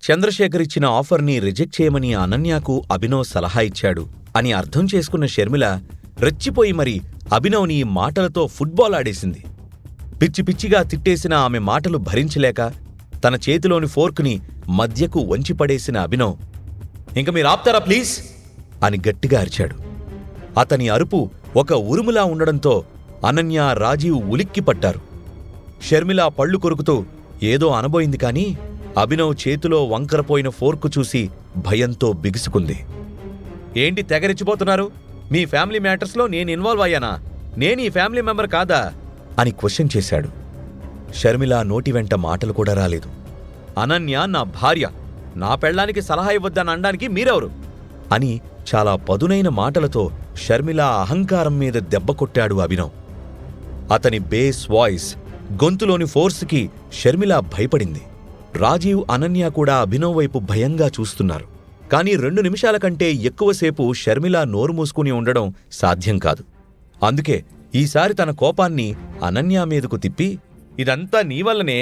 చంద్రశేఖర్ ఇచ్చిన ఆఫర్ని రిజెక్ట్ చేయమని అనన్యకు అభినవ్ సలహా ఇచ్చాడు అని అర్థం చేసుకున్న షర్మిల రెచ్చిపోయి మరి అభినవ్ని మాటలతో ఫుట్బాల్ ఆడేసింది. పిచ్చి పిచ్చిగా తిట్టేసిన ఆమె మాటలు భరించలేక తన చేతిలోని ఫోర్క్ని మధ్యకు వంచిపడేసిన అభినవ్, ఇంక మీరు ఆప్తారా ప్లీజ్ అని గట్టిగా అరిచాడు. అతని అరుపు ఒక ఉరుములా ఉండడంతో అనన్య, రాజీవ్ ఉలిక్కిపడ్డారు. షర్మిల పళ్ళు కొరుకుతూ ఏదో అనబోయింది కాని అభినవ్ చేతిలో వంకరపోయిన ఫోర్కు చూసి భయంతో బిగుసుకుంది. ఏంటి తెగరిచ్చిపోతున్నారు? మీ ఫ్యామిలీ మ్యాటర్స్లో నేను ఇన్వాల్వ్ అయ్యానా? నేను ఈ ఫ్యామిలీ మెంబర్ కాదా అని క్వశ్చన్ చేశాడు. షర్మిల నోటి వెంట మాటలు కూడా రాలేదు. అనన్య నా భార్య, నా పెళ్లానికి సలహా ఇవ్వద్దని అనడానికి మీరెవరు అని చాలా పదునైన మాటలతో షర్మిల అహంకారం మీద దెబ్బ కొట్టాడు అభినవ్. అతని బేస్ వాయిస్, గొంతులోని ఫోర్స్కి షర్మిల భయపడింది. రాజీవ్, అనన్య కూడా అభినవ్ వైపు భయంగా చూస్తున్నారు. కానీ 2 నిమిషాల కంటే ఎక్కువసేపు షర్మిల నోరు మూసుకుని ఉండడం సాధ్యం కాదు. అందుకే ఈసారి తన కోపాన్ని అనన్య మీదకు తిప్పి, ఇదంతా నీవల్లనే,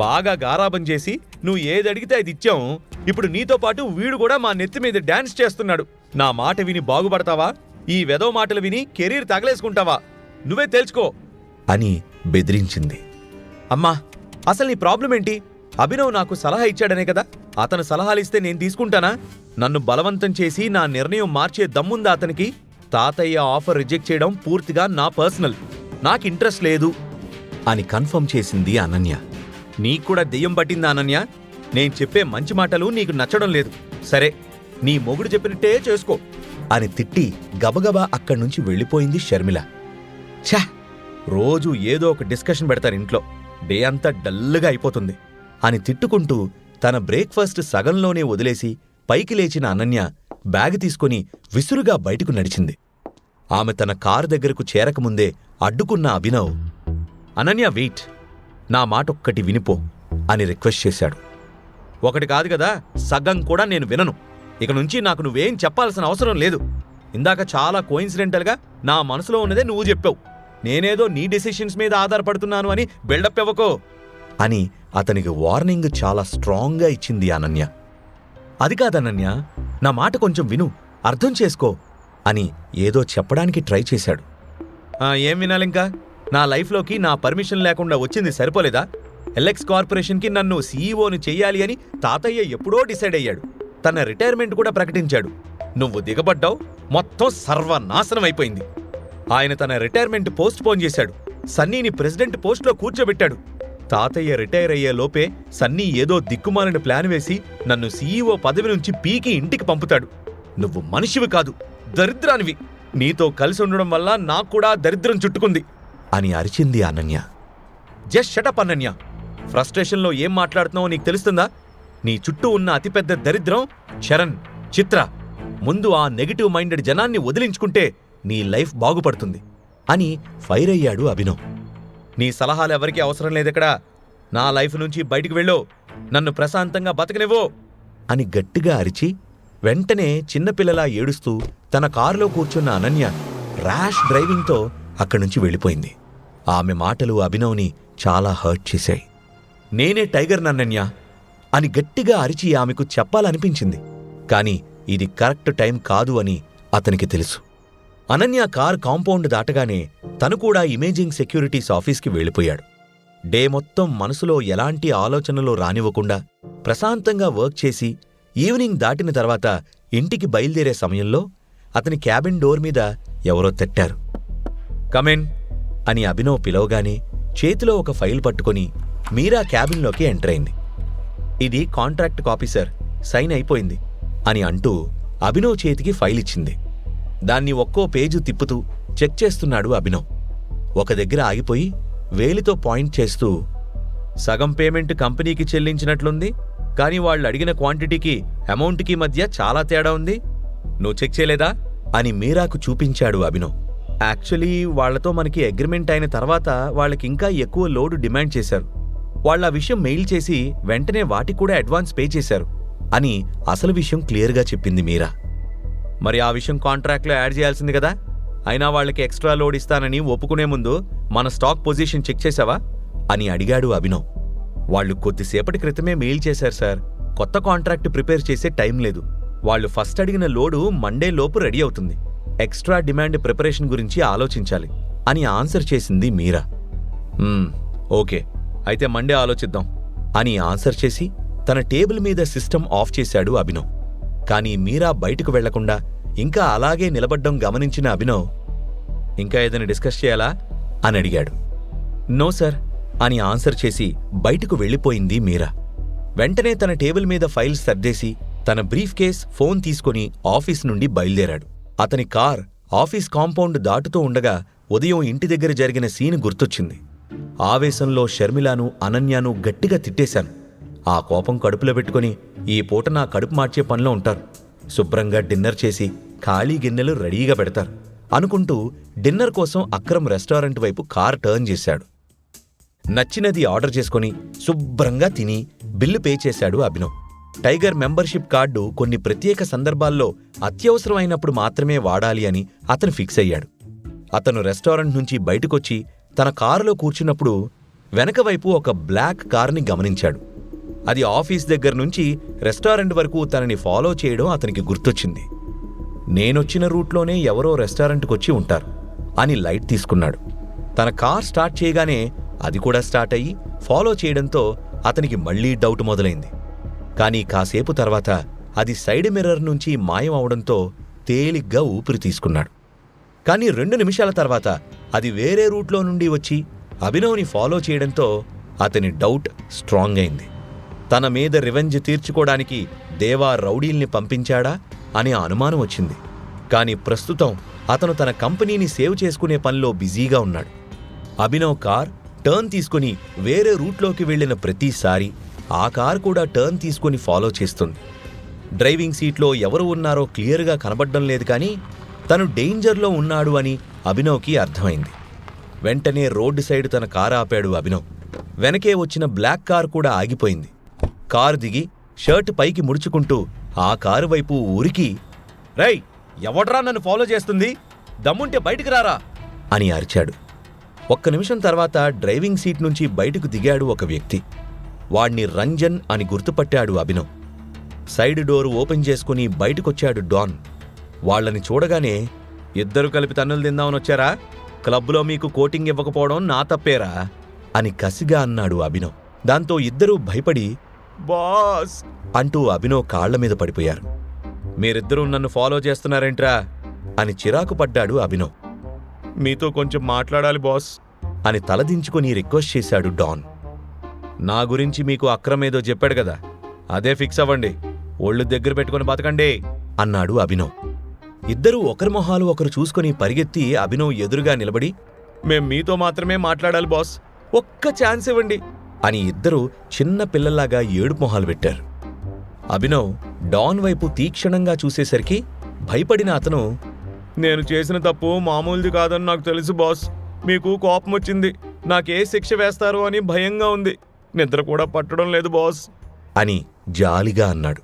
బాగా గారాబం చేసి నువ్వు ఏదడిగితే అది ఇచ్చాం. ఇప్పుడు నీతో పాటు వీడు కూడా మా నెత్తి మీద డాన్స్ చేస్తున్నాడు. నా మాట విని బాగుపడతావా? ఈ వెధవ మాటలు విని కెరీర్ తగలేసుకుంటావా? నువ్వే తెలుసుకో అని బెదిరించింది. అమ్మా, అసలు నీ ప్రాబ్లం ఏంటి? అభినవ్ నాకు సలహా ఇచ్చాడనే కదా. అతను సలహాలిస్తే నేను తీసుకుంటానా? నన్ను బలవంతం చేసి నా నిర్ణయం మార్చే దమ్ముందా అతనికి? తాతయ్య ఆఫర్ రిజెక్ట్ చేయడం పూర్తిగా నా పర్సనల్, నాకు ఇంట్రెస్ట్ లేదు అని కన్ఫర్మ్ చేసింది అనన్య. నీక్కూడా దెయ్యం పట్టిందా అనన్య? నేను చెప్పే మంచి మాటలు నీకు నచ్చడం లేదు. సరే, నీ మొగుడు చెప్పినట్టే చేసుకో అని తిట్టి గబగబా అక్కడ్నుంచి వెళ్ళిపోయింది షర్మిల. ఛా, రోజూ ఏదో ఒక డిస్కషన్ పెడతారు ఇంట్లో, డే అంతా డల్లుగా అయిపోతుంది అని తిట్టుకుంటూ తన బ్రేక్ఫాస్ట్ సగంలోనే వదిలేసి పైకి లేచిన అనన్య బ్యాగ్ తీసుకుని విసురుగా బయటకు నడిచింది. ఆమె తన కారు దగ్గరకు చేరకముందే అడ్డుకున్న అభినవ్, అనన్య వెయిట్, నా మాటొక్కటి వినిపో అని రిక్వెస్ట్ చేశాడు. ఒకటి కాదు కదా, సగం కూడా నేను వినను. ఇక నుంచి నాకు నువ్వేం చెప్పాల్సిన అవసరం లేదు. ఇందాక చాలా కోయిన్సిడెంటల్గా నా మనసులో ఉన్నదే నువ్వు చెప్పావు. నేనేదో నీ డెసిషన్స్ మీద ఆధారపడుతున్నాను అని బిల్డప్ ఇవ్వకో అని అతనికి వార్నింగ్ చాలా స్ట్రాంగ్గా ఇచ్చింది అనన్య. అది కాదనన్య, నా మాట కొంచెం విను, అర్థం చేసుకో అని ఏదో చెప్పడానికి ట్రై చేశాడు. ఏం వినాలింకా? నా లైఫ్లోకి నా పర్మిషన్ లేకుండా వచ్చింది సరిపోలేదా? ఎల్ఎక్స్ కార్పొరేషన్కి నన్ను సీఈఓని చెయ్యాలి అని తాతయ్య ఎప్పుడో డిసైడ్ అయ్యాడు. తన రిటైర్మెంట్ కూడా ప్రకటించాడు. నువ్వు దిగబడ్డావు, మొత్తం సర్వనాశనం అయిపోయింది. ఆయన తన రిటైర్మెంట్ పోస్ట్ పోన్ చేశాడు. సన్నీని ప్రెసిడెంట్ పోస్ట్లో కూర్చోబెట్టాడు. తాతయ్య రిటైర్ అయ్యే లోపే సన్నీ ఏదో దిక్కుమాలిన ప్లాన్ వేసి నన్ను సీఈఓ పదవి నుంచి పీకి ఇంటికి పంపుతాడు. నువ్వు మనిషివి కాదు, దరిద్రానివి. నీతో కలిసి ఉండడం వల్ల నాక్కూడా దరిద్రం చుట్టుకుంది అని అరిచింది అనన్య. Just shut up Ananya. ఫ్రస్ట్రేషన్లో ఏం మాట్లాడుతున్నావో నీకు తెలుస్తుందా? నీ చుట్టూ ఉన్న అతిపెద్ద దరిద్రం చరణ్, చిత్ర. ముందు ఆ నెగిటివ్ మైండెడ్ జనాన్ని వదిలించుకుంటే నీ లైఫ్ బాగుపడుతుంది అని ఫైర్ అయ్యాడు అభినవ్. నీ సలహాలెవరికీ అవసరం లేదెక్కడా. నా లైఫ్ నుంచి బయటికి వెళ్ళు, నన్ను ప్రశాంతంగా బతకనివ్వు అని గట్టిగా అరిచి వెంటనే చిన్నపిల్లలా ఏడుస్తూ తన కారులో కూర్చున్న అనన్య ర్యాష్ డ్రైవింగ్తో అక్కడ్నుంచి వెళ్ళిపోయింది. ఆమె మాటలు అభినవ్ని చాలా హర్ట్ చేశాయి. నేనే టైగర్ నన్నన్య అని గట్టిగా అరిచి ఆమెకు చెప్పాలనిపించింది. కాని ఇది కరెక్ట్ టైం కాదు అని అతనికి తెలుసు. అనన్య కార్ కాంపౌండ్ దాటగానే తను కూడా ఇమేజింగ్ సెక్యూరిటీస్ ఆఫీస్కి వెళ్ళిపోయాడు. డే మొత్తం మనసులో ఎలాంటి ఆలోచనలు రానివ్వకుండా ప్రశాంతంగా వర్క్ చేసి ఈవినింగ్ దాటిన తర్వాత ఇంటికి బయలుదేరే సమయంలో అతని క్యాబిన్ డోర్ మీద ఎవరో తట్టారు. కమెన్ అని అభినవ్ పిలవగానే చేతిలో ఒక ఫైల్ పట్టుకుని మీరా క్యాబిన్లోకి ఎంటర్ అయింది. ఇది కాంట్రాక్ట్ కాపీ సార్, సైన్ అయిపోయింది అని అంటూ అభినవ్ చేతికి ఫైల్ ఇచ్చింది. దాన్ని ఒక్కో పేజు తిప్పుతూ చెక్ చేస్తున్నాడు అభినవ్. ఒక దగ్గర ఆగిపోయి వేలితో పాయింట్ చేస్తూ, సగం పేమెంట్ కంపెనీకి చెల్లించినట్లుంది, కానీ వాళ్ళు అడిగిన క్వాంటిటీకి అమౌంట్కి మధ్య చాలా తేడా ఉంది. నువ్వు చెక్ చేయలేదా అని మీరాకు చూపించాడు అభినవ్. యాక్చువల్లీ వాళ్లతో మనకి అగ్రిమెంట్ అయిన తర్వాత వాళ్ళకింకా ఎక్కువ లోడు డిమాండ్ చేశారు. వాళ్ళ విషయం మెయిల్ చేసి వెంటనే వాటికి కూడా అడ్వాన్స్ పే చేశారు అని అసలు విషయం క్లియర్గా చెప్పింది మీరా. మరి ఆ విషయం కాంట్రాక్ట్లో యాడ్ చేయాల్సింది కదా. అయినా వాళ్ళకి ఎక్స్ట్రా లోడ్ ఇస్తానని ఒప్పుకునే ముందు మన స్టాక్ పొజిషన్ చెక్ చేశావా అని అడిగాడు అభినవ్. వాళ్ళు కొద్దిసేపటి క్రితమే మెయిల్ చేశారు సార్, కొత్త కాంట్రాక్ట్ ప్రిపేర్ చేసే టైం లేదు. వాళ్ళు ఫస్ట్ అడిగిన లోడు మండే లోపు రెడీ అవుతుంది. ఎక్స్ట్రా డిమాండ్ ప్రిపరేషన్ గురించి ఆలోచించాలి అని ఆన్సర్ చేసింది మీరా. ఓకే, అయితే మండే ఆలోచిద్దాం అని ఆన్సర్ చేసి తన టేబుల్ మీద సిస్టమ్ ఆఫ్ చేశాడు అభినవ్. కానీ మీరా బయటకు వెళ్లకుండా ఇంకా అలాగే నిలబడ్డం గమనించిన అభినవ్, ఇంకా ఏదైనా డిస్కస్ చేయాలా అని అడిగాడు. నో సార్ అని ఆన్సర్ చేసి బయటకు వెళ్లిపోయింది మీరా. వెంటనే తన టేబుల్ మీద ఫైల్స్ సర్దేసి తన బ్రీఫ్ కేస్, ఫోన్ తీసుకుని ఆఫీస్ నుండి బయలుదేరాడు. అతని కార్ ఆఫీస్ కాంపౌండ్ దాటుతూ ఉండగా ఉదయం ఇంటి దగ్గర జరిగిన సీన్ గుర్తొచ్చింది. ఆవేశంలో షర్మిలాను, అనన్యాను గట్టిగా తిట్టేశాను. ఆ కోపం కడుపులో పెట్టుకుని ఈ పూట నా కడుపు మార్చే పనిలో ఉంటారు. శుభ్రంగా డిన్నర్ చేసి ఖాళీ గిన్నెలు రెడీగా పెడతారు అనుకుంటూ డిన్నర్ కోసం అక్రమ్ రెస్టారెంట్ వైపు కార్ టర్న్ చేశాడు. నచ్చినది ఆర్డర్ చేసుకుని శుభ్రంగా తిని బిల్లు పే చేశాడు అభినవ్. టైగర్ మెంబర్షిప్ కార్డు కొన్ని ప్రత్యేక సందర్భాల్లో అత్యవసరమైనప్పుడు మాత్రమే వాడాలి అని అతను ఫిక్స్ అయ్యాడు. అతను రెస్టారెంట్ నుంచి బయటకొచ్చి తన కారులో కూర్చున్నప్పుడు వెనకవైపు ఒక బ్లాక్ కార్ని గమనించాడు. అది ఆఫీస్ దగ్గర నుంచి రెస్టారెంట్ వరకు తనని ఫాలో చేయడం అతనికి గుర్తొచ్చింది. నేనొచ్చిన రూట్లోనే ఎవరో రెస్టారెంట్కొచ్చి ఉంటారు అని లైట్ తీసుకున్నాడు. తన కార్ స్టార్ట్ చేయగానే అది కూడా స్టార్ట్ అయ్యి ఫాలో చేయడంతో అతనికి మళ్లీ డౌట్ మొదలైంది. కానీ కాసేపు తర్వాత అది సైడ్ మిర్రర్ నుంచి మాయం అవడంతో తేలిగ్గా ఊపిరి తీసుకున్నాడు. కానీ 2 నిమిషాల తర్వాత అది వేరే రూట్లో నుండి వచ్చి అభినవ్ని ఫాలో చేయడంతో అతని డౌట్ స్ట్రాంగ్ అయింది. తన మీద రివెంజ్ తీర్చుకోవడానికి దేవా రౌడీల్ని పంపించాడా అనే అనుమానం వచ్చింది. కానీ ప్రస్తుతం అతను తన కంపెనీని సేవ్ చేసుకునే పనిలో బిజీగా ఉన్నాడు. అభినవ్ కార్ టర్న్ తీసుకుని వేరే రూట్లోకి వెళ్లిన ప్రతిసారి ఆ కార్ కూడా టర్న్ తీసుకుని ఫాలో చేస్తుంది. డ్రైవింగ్ సీట్లో ఎవరు ఉన్నారో క్లియర్గా కనబడ్డం లేదు, కానీ తను డేంజర్లో ఉన్నాడు అని అభినవ్కి అర్థమైంది. వెంటనే రోడ్డు సైడ్ తన కారు ఆపాడు అభినవ్. వెనకే వచ్చిన బ్లాక్ కార్ కూడా ఆగిపోయింది. కారు దిగి షర్ట్ పైకి ముడుచుకుంటూ ఆ కారు వైపు ఊరికి, "రేయ్, ఎవడ్రా నన్ను ఫాలో చేస్తుంది? దమ్ముంటే బయటికి రారా" అని అరిచాడు. ఒక్క నిమిషం తర్వాత డ్రైవింగ్ సీట్ నుంచి బయటకు దిగాడు ఒక వ్యక్తి. వాణ్ణి రంజన్ అని గుర్తుపట్టాడు అభినవ్. సైడ్ డోరు ఓపెన్ చేసుకుని బయటకొచ్చాడు డాన్. వాళ్లని చూడగానే, "ఇద్దరు కలిపి తన్నులు తిందామనొచ్చారా? క్లబ్లో మీకు కోటింగ్ ఇవ్వకపోవడం నా తప్పేరా" అని కసిగా అన్నాడు అభినవ్. దాంతో ఇద్దరూ భయపడి, "బాస్" అంటూ అభినవ్ కాళ్ల మీద పడిపోయారు. "మీరిద్దరూ నన్ను ఫాలో చేస్తున్నారేంట్రా" అని చిరాకు పడ్డాడు అభినవ్. "మీతో కొంచెం మాట్లాడాలి బాస్" అని తలదించుకుని రిక్వెస్ట్ చేశాడు డాన్. "నా గురించి మీకు అక్రమేదో చెప్పాడు కదా, అదే ఫిక్స్ అవ్వండి. ఒళ్ళు దగ్గర పెట్టుకుని బతకండి" అన్నాడు అభినవ్. ఇద్దరూ ఒకరి మొహాలు ఒకరు చూసుకుని పరిగెత్తి అభినవ్ ఎదురుగా నిలబడి, "మేం మీతో మాత్రమే మాట్లాడాలి బాస్, ఒక్క ఛాన్స్ ఇవ్వండి" అని ఇద్దరూ చిన్న పిల్లల్లాగా ఏడుపు మొహాలు పెట్టారు. అభినవ్ డాన్ వైపు తీక్షణంగా చూసేసరికి భయపడిన అతను, "నేను చేసిన తప్పు మామూలుది కాదని నాకు తెలుసు బాస్. మీకు కోపం వచ్చింది, నాకే శిక్ష వేస్తారు అని భయంగా ఉంది. నిద్ర కూడా పట్టడం లేదు బాస్" అని జాలిగా అన్నాడు.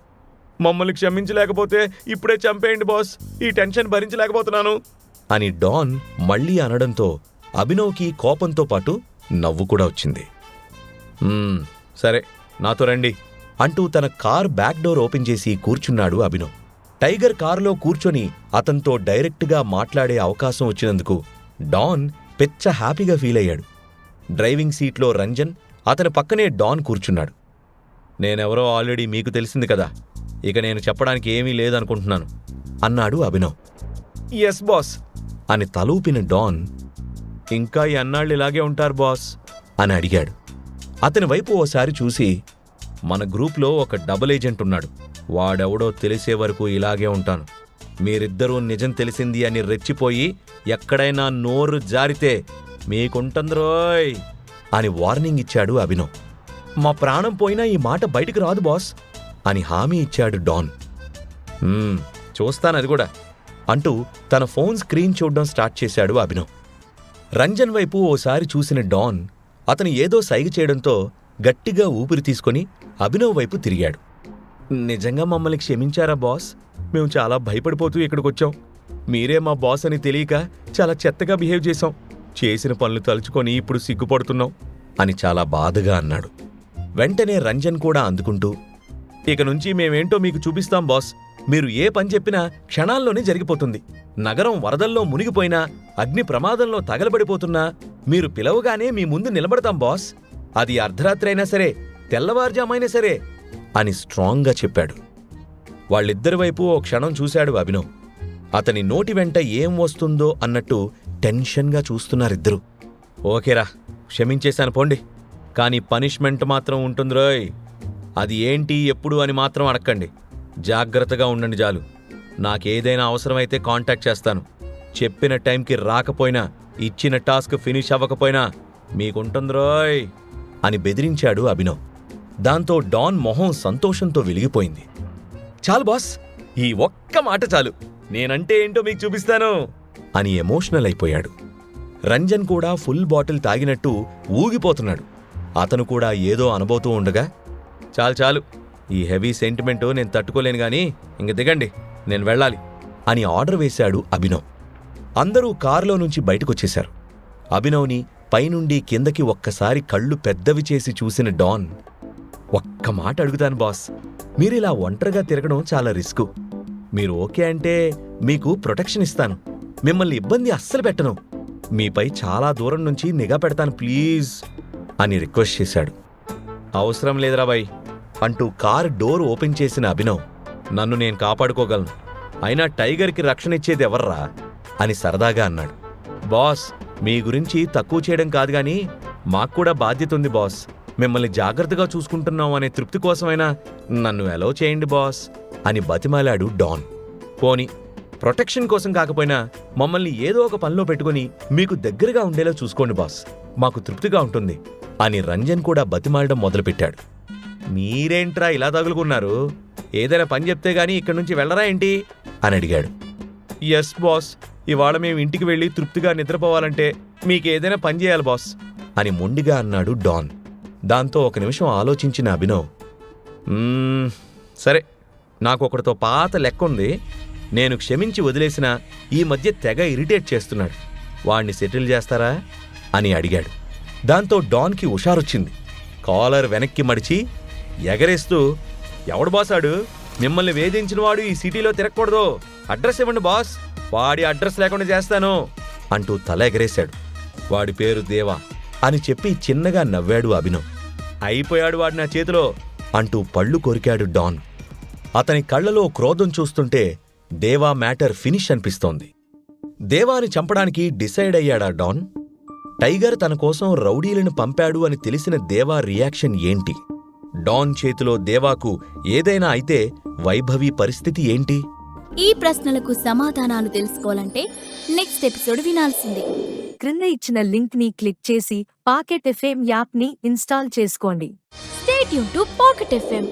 "మమ్మల్ని క్షమించలేకపోతే ఇప్పుడే చంపేయండి బాస్, ఈ టెన్షన్ భరించలేకపోతున్నాను" అని డాన్ మళ్లీ అనడంతో అభినవ్కి కోపంతో పాటు నవ్వు కూడా వచ్చింది. "సరే, నాతో రండి" అంటూ తన కార్ బ్యాక్ డోర్ ఓపెన్ చేసి కూర్చున్నాడు అభినవ్. టైగర్ కారులో కూర్చొని అతనితో డైరెక్ట్గా మాట్లాడే అవకాశం వచ్చినందుకు డాన్ పెచ్చ హ్యాపీగా ఫీలయ్యాడు. డ్రైవింగ్ సీట్లో రంజన్, అతని పక్కనే డాన్ కూర్చున్నాడు. "నేనెవరో ఆల్రెడీ మీకు తెలిసింది కదా, ఇక నేను చెప్పడానికి ఏమీ లేదనుకుంటున్నాను" అన్నాడు అభినవ్. "ఎస్ బాస్" అని తలూపిన డాన్, "ఇంకా ఎన్నాళ్ళు ఇలాగే ఉంటారు బాస్" అని అడిగాడు. అతని వైపు ఓసారి చూసి, "మన గ్రూప్లో ఒక డబుల్ ఏజెంట్ ఉన్నాడు, వాడెవడో తెలిసే వరకు ఇలాగే ఉంటాను. మీరిద్దరూ నిజం తెలిసింది అని రెచ్చిపోయి ఎక్కడైనా నోరు జారితే మీకుంటుందిరోయ్" అని వార్నింగ్ ఇచ్చాడు అభినవ్. "మా ప్రాణం పోయినా ఈ మాట బయటికి రాదు బాస్" అని హామీ ఇచ్చాడు డాన్. చూస్తానది కూడా" అంటూ తన ఫోన్ స్క్రీన్ చూడ్డం స్టార్ట్ చేశాడు అభినవ్. రంజన్ వైపు ఓసారి చూసిన డాన్ అతను ఏదో సైగ చేయడంతో గట్టిగా ఊపిరి తీసుకుని అభినవ్ వైపు తిరిగాడు. "నిజంగా మమ్మల్ని క్షమించారా బాస్? మేము చాలా భయపడిపోతూ ఇక్కడికొచ్చాం. మీరే మా బాస్ అని తెలియక చాలా చెత్తగా బిహేవ్ చేశాం. చేసిన పనులు తలుచుకొని ఇప్పుడు సిగ్గుపడుతున్నాం" అని చాలా బాధగా అన్నాడు. వెంటనే రంజన్ కూడా అందుకుంటూ, ఇక నుంచి మేమేంటో మీకు చూపిస్తాం బాస్. మీరు ఏ పని చెప్పినా క్షణాల్లోనే జరిగిపోతుంది. నగరం వరదల్లో మునిగిపోయినా, అగ్ని ప్రమాదంలో తగలబడిపోతున్నా మీరు పిలవగానే మీ ముందు నిలబడతాం బాస్. అది అర్ధరాత్రి అయినా సరే, తెల్లవారుజామైనా సరే అని స్ట్రాంగ్గా చెప్పాడు. వాళ్ళిద్దరి వైపు ఓ క్షణం చూశాడు అభినవ్. అతని నోటి వెంట ఏం వస్తుందో అన్నట్టు టెన్షన్గా చూస్తున్నారిద్దరూ. ఓకేరా, క్షమించేశాను పోండి. కానీ పనిష్మెంట్ మాత్రం ఉంటుందిరోయ్. అది ఏంటి ఎప్పుడు అని మాత్రం అడక్కండి. జాగ్రత్తగా ఉండండి చాలు. నాకేదైనా అవసరమైతే కాంటాక్ట్ చేస్తాను. చెప్పిన టైంకి రాకపోయినా, ఇచ్చిన టాస్క్ ఫినిష్ అవ్వకపోయినా మీకుంటుందిరోయ్ అని బెదిరించాడు అభినవ్. దాంతో డాన్ మొహం సంతోషంతో వెలిగిపోయింది. చాలు బాస్, ఈ ఒక్క మాట చాలు. నేనంటే ఏంటో మీకు చూపిస్తాను అని ఎమోషనల్ అయిపోయాడు. రంజన్ కూడా ఫుల్ బాటిల్ తాగినట్టు ఊగిపోతున్నాడు. అతను కూడా ఏదో అనబోతూ ఉండగా, చాలు చాలు, ఈ హెవీ సెంటిమెంటు నేను తట్టుకోలేను గాని ఇంక దిగండి, నేను వెళ్ళాలి అని ఆర్డర్ వేశాడు అభినవ్. అందరూ కారులో నుంచి బయటకొచ్చేశారు. అభినవ్ని పైనుండి కిందకి ఒక్కసారి కళ్ళు పెద్దవి చేసి చూసిన డాన్, ఒక్క మాట అడుగుతాను బాస్, మీరిలా ఒంటరిగా తిరగడం చాలా రిస్కు. మీరు ఓకే అంటే మీకు ప్రొటెక్షన్ ఇస్తాను. మిమ్మల్ని ఇబ్బంది అస్సలు పెట్టను. మీపై చాలా దూరం నుంచి నిఘా పెడతాను ప్లీజ్ అని రిక్వెస్ట్ చేశాడు. అవసరం లేదురా బాయ్ అంటూ కారు డోర్ ఓపెన్ చేసిన అభినవ్, నన్ను నేను కాపాడుకోగలను. అయినా టైగర్కి రక్షణ ఇచ్చేది ఎవర్రా అని సరదాగా అన్నాడు. బాస్, మీ గురించి తక్కువ చేయడం కాదు గాని మాక్కూడా బాధ్యత ఉంది బాస్. మిమ్మల్ని జాగ్రత్తగా చూసుకుంటున్నాం అనే తృప్తి కోసమైనా నన్ను అలౌ చేయండి బాస్ అని బతిమాలాడు డాన్. పోనీ ప్రొటెక్షన్ కోసం కాకపోయినా మమ్మల్ని ఏదో ఒక పనిలో పెట్టుకుని మీకు దగ్గరగా ఉండేలా చూసుకోండి బాస్, మాకు తృప్తిగా ఉంటుంది అని రంజన్ కూడా బతిమాలడం మొదలుపెట్టాడు. మీరేంట్రా ఇలా తగులుకున్నారు? ఏదైనా పని చెప్తే గానీ ఇక్కడి నుంచి వెళ్ళరా ఏంటి అని అడిగాడు. ఎస్ బాస్, ఇవాళ మేము ఇంటికి వెళ్ళి తృప్తిగా నిద్రపోవాలంటే మీకేదైనా పని చేయాలి బాస్ అని మొండిగా అన్నాడు డాన్. దాంతో ఒక నిమిషం ఆలోచించిన అభినవ్, సరే, నాకు ఒకరితో పాత లెక్కుంది. నేను క్షమించి వదిలేసినా ఈ మధ్య తెగ ఇరిటేట్ చేస్తున్నాడు. వాణ్ణి సెటిల్ చేస్తారా అని అడిగాడు. దాంతో డాన్కి హుషారొచ్చింది. కాలర్ వెనక్కి మడిచి ఎగరేస్తూ, ఎవడు బాసాడు? మిమ్మల్ని వేధించినవాడు ఈ సిటీలో తిరగకూడదు. అడ్రస్ ఇవ్వండి బాస్, వాడి అడ్రస్ లేకుండా చేస్తాను అంటూ తల ఎగరేశాడు. వాడి పేరు దేవా అని చెప్పి చిన్నగా నవ్వాడు అభినవ్. అయిపోయాడు వాడు నా చేతిలో అంటూ పళ్ళు కొరికాడు డాన్. అతని కళ్లలో క్రోధం చూస్తుంటే దేవా మ్యాటర్ ఫినిష్ అనిపిస్తోంది. దేవాని చంపడానికి డిసైడ్ అయ్యాడా డాన్? టైగర్ తన కోసం రౌడీలను పంపాడు అని తెలిసిన దేవా రియాక్షన్ ఏంటి? డాన్ చేతిలో దేవాకు ఏదైనా అయితే వైభవి పరిస్థితి ఏంటి? ఈ ప్రశ్నలకు సమాధానాలు తెలుసుకోవాలంటే నెక్స్ట్ ఎపిసోడ్ వినాల్సిందే. క్రింద ఇచ్చిన లింక్ ని క్లిక్ చేసి పాకెట్ ఎఫ్ఎం యాప్ ని ఇన్స్టాల్ చేసుకోండి. Stay tune to pocket FM.